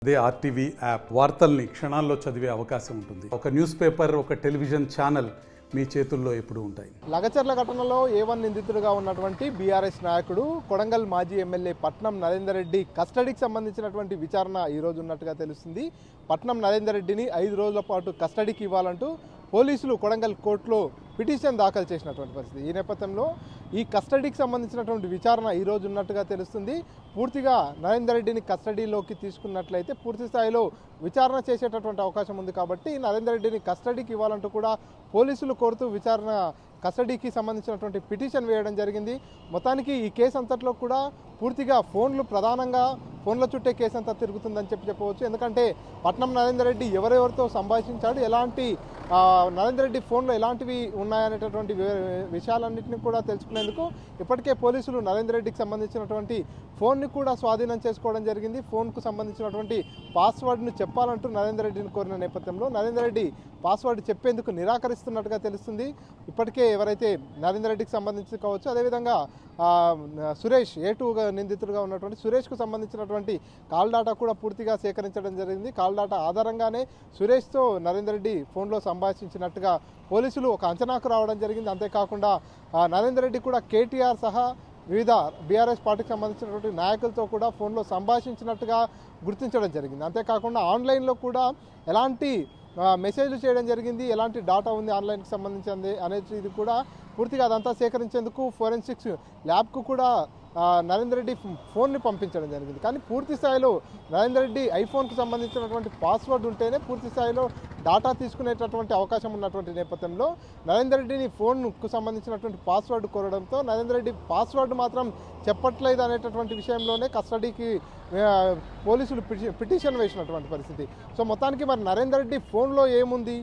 అదే RTV app వార్తల్ని క్షణాల్లో చదివే అవకాశం ఉంటుంది. ఒక న్యూస్ పేపర్, ఒక టెలివిజన్ ఛానల్ మీ చేతుల్లో ఎప్పుడూ ఉంటాయి. లగచర్ల ఘటనలో A1 నిందితుడిగా ఉన్నటువంటి బీఆర్ఎస్ నాయకుడు కొడంగల్ మాజీ ఎమ్మెల్యే పట్నం నరేందర్ రెడ్డి కస్టడీకి సంబంధించినటువంటి విచారణ ఈరోజు ఉన్నట్టుగా తెలుస్తుంది. పట్నం నరేందర్ రెడ్డిని 5 రోజుల పాటు కస్టడీకి ఇవ్వాలంటూ పోలీసులు కొడంగల్ కోర్టులో పిటిషన్ దాఖలు చేసినటువంటి పరిస్థితి. ఈ నేపథ్యంలో ఈ కస్టడీకి సంబంధించినటువంటి విచారణ ఈరోజు ఉన్నట్టుగా తెలుస్తుంది. పూర్తిగా నరేందర్ రెడ్డిని కస్టడీలోకి తీసుకున్నట్లయితే పూర్తి స్థాయిలో విచారణ చేసేటటువంటి అవకాశం ఉంది. కాబట్టి నరేందర్ రెడ్డిని కస్టడీకి ఇవ్వాలంటూ కూడా పోలీసులు కోరుతూ విచారణ కస్టడీకి సంబంధించినటువంటి పిటిషన్ వేయడం జరిగింది. మొత్తానికి ఈ కేసు అంతట్లో కూడా పూర్తిగా ప్రధానంగా ఫోన్ల చుట్టే కేసు అంతా తిరుగుతుందని చెప్పవచ్చు. ఎందుకంటే పట్నం నరేందర్ రెడ్డి ఎవరెవరితో సంభాషించాడు, ఎలాంటి నరేందర్ రెడ్డి ఫోన్లో ఎలాంటివి ఉన్నాయనేటటువంటి విషయాలన్నింటినీ కూడా తెలుసుకునేందుకు ఇప్పటికే పోలీసులు నరేందర్ రెడ్డికి సంబంధించినటువంటి ఫోన్ని కూడా స్వాధీనం చేసుకోవడం జరిగింది. ఫోన్కు సంబంధించినటువంటి పాస్వర్డ్ను చెప్పాలంటూ నరేందర్ రెడ్డిని కోరిన నేపథ్యంలో నరేందర్ రెడ్డి పాస్వర్డ్ చెప్పేందుకు నిరాకరిస్తున్నట్టుగా తెలుస్తుంది. ఇప్పటికే ఎవరైతే నరేందర్ రెడ్డికి సంబంధించి కావచ్చు, అదేవిధంగా సురేష్ A2 నిందితుడిగా ఉన్నటువంటి సురేష్కు సంబంధించినటువంటి కాల్ డేటా కూడా పూర్తిగా సేకరించడం జరిగింది. కాల్ డేటా ఆధారంగానే సురేష్తో నరేందర్ రెడ్డి ఫోన్లో సంభాషించినట్టుగా పోలీసులు ఒక అంచనాకు రావడం జరిగింది. అంతేకాకుండా నరేందర్ రెడ్డి కూడా కేటీఆర్ సహా వివిధ బీఆర్ఎస్ పార్టీకి సంబంధించినటువంటి నాయకులతో కూడా ఫోన్లో సంభాషించినట్టుగా గుర్తించడం జరిగింది. అంతేకాకుండా ఆన్లైన్లో కూడా ఎలాంటి మెసేజ్లు చేయడం జరిగింది, ఎలాంటి డాటా ఉంది ఆన్లైన్కి సంబంధించింది అనేది ఇది కూడా పూర్తిగా అదంతా సేకరించేందుకు ఫోరెన్సిక్స్ ల్యాబ్కు కూడా నరేందర్ రెడ్డి ఫోన్ని పంపించడం జరిగింది. కానీ పూర్తి స్థాయిలో నరేందర్ రెడ్డి ఐఫోన్కు సంబంధించినటువంటి పాస్వర్డ్ ఉంటేనే పూర్తి స్థాయిలో డాటా తీసుకునేటటువంటి అవకాశం ఉన్నటువంటి నేపథ్యంలో నరేందర్ రెడ్డిని ఫోన్కు సంబంధించినటువంటి పాస్వర్డ్ కోరడంతో నరేందర్ రెడ్డి పాస్వర్డ్ మాత్రం చెప్పట్లేదు అనేటటువంటి విషయంలోనే కస్టడీకి పోలీసులు పిటిషన్ వేసినటువంటి పరిస్థితి. సో మొత్తానికి మరి నరేందర్ రెడ్డి ఫోన్లో ఏముంది,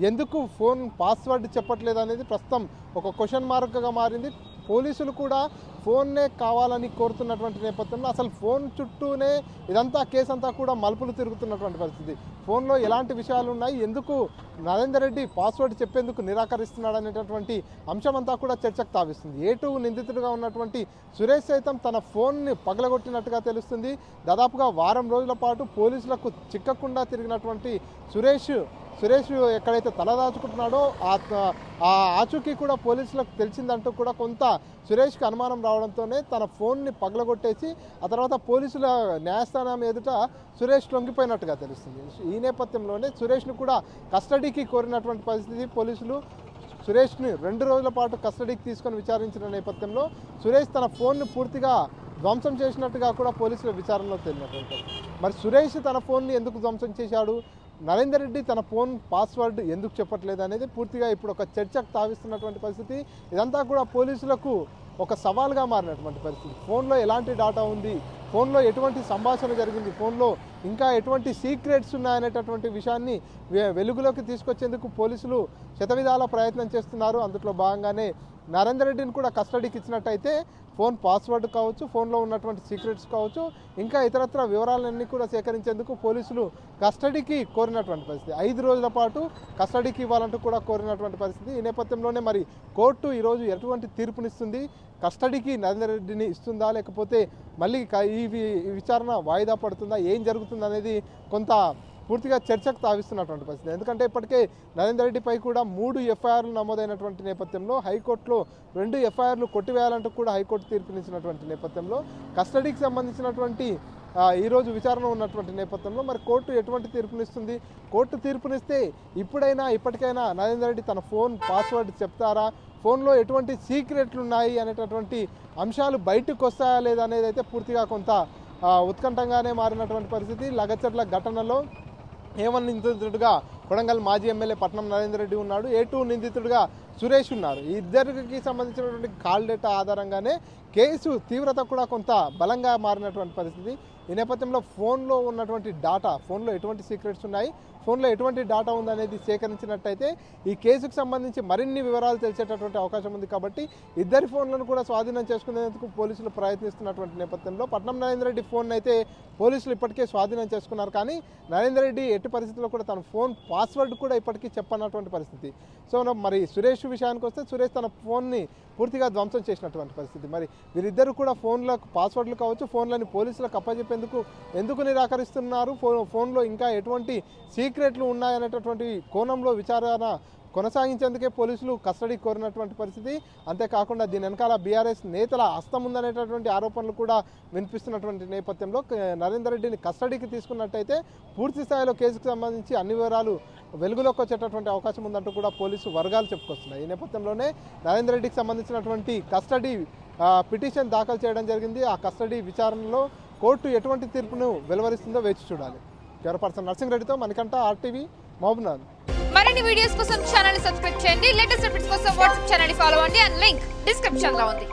ఎందుకు ఫోన్ పాస్వర్డ్ చెప్పట్లేదు అనేది ప్రస్తుతం ఒక క్వశ్చన్ మార్క్గా మారింది. పోలీసులు కూడా ఫోన్నే కావాలని కోరుతున్నటువంటి నేపథ్యంలో అసలు ఫోన్ చుట్టూనే ఇదంతా కేసు అంతా కూడా మలుపులు తిరుగుతున్నటువంటి పరిస్థితి. ఫోన్లో ఎలాంటి విషయాలు ఉన్నాయి, ఎందుకు నరేందర్ రెడ్డి పాస్వర్డ్ చెప్పేందుకు నిరాకరిస్తున్నాడు అనేటటువంటి అంశం అంతా కూడా చర్చకు తావిస్తుంది. A2 నిందితుడిగా ఉన్నటువంటి సురేష్ సైతం తన ఫోన్ని పగలగొట్టినట్టుగా తెలుస్తుంది. దాదాపుగా వారం రోజుల పాటు పోలీసులకు చిక్కకుండా తిరిగినటువంటి సురేష్ ఎక్కడైతే తలదాచుకుంటున్నాడో ఆ ఆచూకీ కూడా పోలీసులకు తెలిసిందంటూ కూడా కొంత సురేష్కి అనుమానం రావడంతోనే తన ఫోన్ని పగలగొట్టేసి ఆ తర్వాత పోలీసుల న్యాయస్థానం ఎదుట సురేష్ లొంగిపోయినట్టుగా తెలుస్తుంది. ఈ నేపథ్యంలోనే సురేష్ను కూడా కస్టడీకి కోరినటువంటి పరిస్థితి. పోలీసులు సురేష్ని 2 రోజుల పాటు కస్టడీకి తీసుకొని విచారించిన నేపథ్యంలో సురేష్ తన ఫోన్ను పూర్తిగా ధ్వంసం చేసినట్టుగా కూడా పోలీసుల విచారణలో తేలినటువంటి. మరి సురేష్ తన ఫోన్ని ఎందుకు ధ్వంసం చేశాడు, నరేందర్ రెడ్డి తన ఫోన్ పాస్వర్డ్ ఎందుకు చెప్పట్లేదు అనేది పూర్తిగా ఇప్పుడు ఒక చర్చకు తావిస్తున్నటువంటి పరిస్థితి. ఇదంతా కూడా పోలీసులకు ఒక సవాల్గా మారినటువంటి పరిస్థితి. ఫోన్లో ఎలాంటి డాటా ఉంది, ఫోన్లో ఎటువంటి సంభాషణ జరిగింది, ఫోన్లో ఇంకా ఎటువంటి సీక్రెట్స్ ఉన్నాయనేటటువంటి విషయాన్ని వెలుగులోకి తీసుకొచ్చేందుకు పోలీసులు శతవిధాల ప్రయత్నం చేస్తున్నారు. అందులో భాగంగానే నరేందర్ రెడ్డిని కూడా కస్టడీకి ఇచ్చినట్టయితే ఫోన్ పాస్వర్డ్ కావచ్చు, ఫోన్లో ఉన్నటువంటి సీక్రెట్స్ కావచ్చు, ఇంకా ఇతరత్ర వివరాలన్నీ కూడా సేకరించేందుకు పోలీసులు కస్టడీకి కోరినటువంటి పరిస్థితి. 5 రోజుల పాటు కస్టడీకి ఇవ్వాలంటూ కూడా కోరినటువంటి పరిస్థితి. ఈ నేపథ్యంలోనే మరి కోర్టు ఈరోజు ఎటువంటి తీర్పునిస్తుంది, కస్టడీకి నరేందర్ రెడ్డిని ఇస్తుందా, లేకపోతే మళ్ళీ ఈ విచారణ వాయిదా పడుతుందా, ఏం జరుగుతుంది అనేది కొంత పూర్తిగా చర్చకు తావిస్తున్నటువంటి పరిస్థితి. ఎందుకంటే ఇప్పటికే నరేందర్ రెడ్డిపై కూడా 3 FIRలు నమోదైనటువంటి నేపథ్యంలో హైకోర్టులో 2 FIRలు కొట్టివేయాలంటూ కూడా హైకోర్టు తీర్పునిచ్చినటువంటి నేపథ్యంలో కస్టడీకి సంబంధించినటువంటి ఈరోజు విచారణ ఉన్నటువంటి నేపథ్యంలో మరి కోర్టు ఎటువంటి తీర్పునిస్తుంది, కోర్టు తీర్పునిస్తే ఇప్పటికైనా నరేందర్ రెడ్డి తన ఫోన్ పాస్వర్డ్ చెప్తారా, ఫోన్లో ఎటువంటి సీక్రెట్లు ఉన్నాయి అనేటటువంటి అంశాలు బయటకు వస్తాయా లేదా అనేది అయితే పూర్తిగా కొంత ఉత్కంఠంగానే మారినటువంటి పరిస్థితి. లగచర్ల ఘటనలో A1 నిందితుడిగా కొడంగల్ మాజీ ఎమ్మెల్యే పట్నం నరేందర్ రెడ్డి ఉన్నాడు, A2 నిందితుడిగా సురేష్ ఉన్నారు. ఈ ఇద్దరికి సంబంధించినటువంటి కాల్ డేటా ఆధారంగానే కేసు తీవ్రత కూడా కొంత బలంగా మారినటువంటి పరిస్థితి. ఈ నేపథ్యంలో ఫోన్లో ఉన్నటువంటి డాటా, ఫోన్లో ఎటువంటి సీక్రెట్స్ ఉన్నాయి, ఫోన్లో ఎటువంటి డాటా ఉందనేది సేకరించినట్టయితే ఈ కేసుకు సంబంధించి మరిన్ని వివరాలు తెలిసేటటువంటి అవకాశం ఉంది. కాబట్టి ఇద్దరి ఫోన్లను కూడా స్వాధీనం చేసుకునేందుకు పోలీసులు ప్రయత్నిస్తున్నటువంటి నేపథ్యంలో పట్నం నరేందర్ రెడ్డి ఫోన్ అయితే పోలీసులు ఇప్పటికే స్వాధీనం చేసుకున్నారు. కానీ నరేందర్ రెడ్డి ఎట్టి పరిస్థితుల్లో కూడా తన ఫోన్ పాస్వర్డ్ కూడా ఇప్పటికీ చెప్పనటువంటి పరిస్థితి. సో మరి సురేష్ సురేష్ విషయానికి వస్తే సురేష్ తన ఫోన్ని పూర్తిగా ధ్వంసం చేసినటువంటి పరిస్థితి. మరి వీరిద్దరు కూడా ఫోన్లకు పాస్వర్డ్లు కావచ్చు, ఫోన్లని పోలీసులకు అప్పచెప్పేందుకు ఎందుకు నిరాకరిస్తున్నారు, ఫోన్లో ఇంకా ఎటువంటి సీక్రెట్లు ఉన్నాయనేటటువంటి కోణంలో విచారణ కొనసాగించేందుకే పోలీసులు కస్టడీ కోరినటువంటి పరిస్థితి. అంతేకాకుండా దీని వెనకాల బీఆర్ఎస్ నేతల హస్తం ఉందనేటటువంటి ఆరోపణలు కూడా వినిపిస్తున్నటువంటి నేపథ్యంలో నరేందర్ రెడ్డిని కస్టడీకి తీసుకున్నట్టయితే పూర్తి స్థాయిలో కేసుకు సంబంధించి అన్ని వివరాలు వెలుగులోకి వచ్చేటటువంటి అవకాశం ఉందంటూ కూడా పోలీసు వర్గాలు చెప్పుకొస్తున్నాయి. ఈ నేపథ్యంలోనే నరేందర్ రెడ్డికి సంబంధించినటువంటి కస్టడీ పిటిషన్ దాఖలు చేయడం జరిగింది. ఆ కస్టడీ విచారణలో కోర్టు ఎటువంటి తీర్పును వెలువరిస్తుందో వేచి చూడాలి. కెమెరా పర్సన్ నర్సింగ్ రెడ్డితో మణికంఠ, RTV, మహబూబ్నగర్. మరిన్ని వీడియోస్ కోసం ఛానల్ ని సబ్స్క్రైబ్ చేయండి. లేటెస్ట్ అప్డేట్స్ కోసం వాట్సాప్ ఛానల్ ని ఫాలో అవ్వండి. అండ్ లింక్ డిస్క్రిప్షన్ లో ఉంది.